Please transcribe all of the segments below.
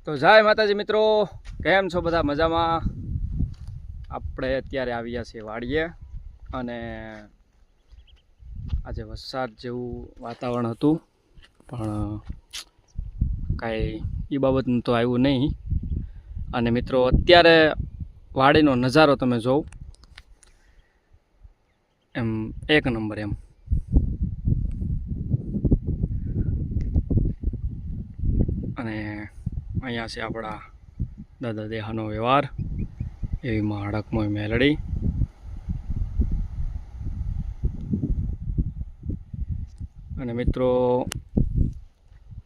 તો જય માતાજી મિત્રો, કેમ છો બધા? મજામાં? આપણે અત્યારે આવ્યા છીએ વાડીએ અને આજે વરસાદ જેવું વાતાવરણ હતું પણ કાંઈ એ બાબતનું તો આવ્યું નહીં. અને મિત્રો અત્યારે વાડીનો નજારો તમે જોવો એમ એક નંબર એમ. અને અહીંયા છે આપણા દાદા દેહાનો વ્યવહાર, એવી હડકમોય મેલડી. અને મિત્રો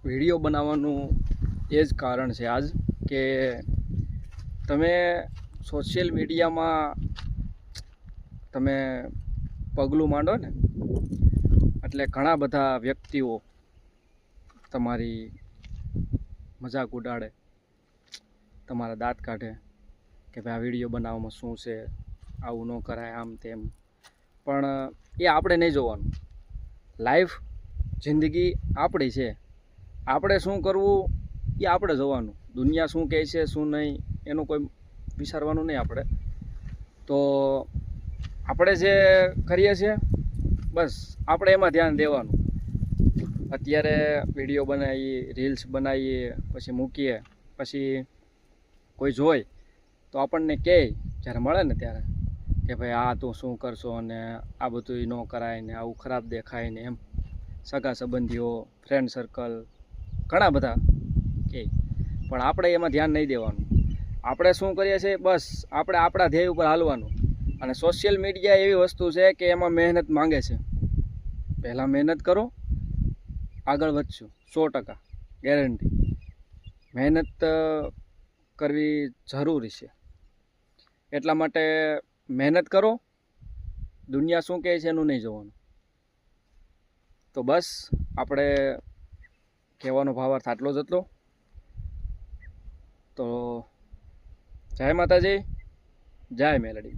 વિડીયો બનાવવાનું એ જ કારણ છે આજ કે તમે સોશિયલ મીડિયામાં તમે પગલું માંડો ને એટલે ઘણા બધા વ્યક્તિઓ તમારી મજાક ઉડાડે, તમારા દાંત કાઢે કે ભાઈ આ વિડીયો બનાવવામાં શું છે, આવું ન કરાય, આમ તેમ. પણ એ આપણે નહીં જોવાનું. લાઈફ જિંદગી આપણી છે, આપણે શું કરવું એ આપણે જોવાનું. દુનિયા શું કહે છે શું નહીં એનું કોઈ વિચારવાનું નહીં આપણે. તો આપણે જે કરીએ છીએ બસ આપણે એમાં ધ્યાન દેવાનું. અત્યારે વિડીયો બનાવીએ, રીલ્સ બનાવીએ, પછી મૂકીએ, પછી કોઈ જોઈ તો આપણને કહે જ્યારે મળે ને ત્યારે કે ભાઈ આ તું શું કરશો અને આ બધું ન કરાય ને આવું ખરાબ દેખાય ને એમ. સગા સંબંધીઓ, ફ્રેન્ડ સર્કલ ઘણા બધા કહે, પણ આપણે એમાં ધ્યાન નહીં દેવાનું. આપણે શું કરીએ છીએ બસ આપણે આપણા ધ્યેય ઉપર હાલવાનું. અને સોશિયલ મીડિયા એવી વસ્તુ છે કે એમાં મહેનત માંગે છે. પહેલાં મહેનત કરો, આગળ વધશું 100% ગેરંટી. મહેનત કરવી જરૂરી છે, એટલા માટે મહેનત કરો. દુનિયા શું કહે છે એનું નહીં જોવાનું. તો બસ આપણે કહેવાનો ભાવાર્થ આટલો જ હતો. તો જય માતાજી, જય મેલડી.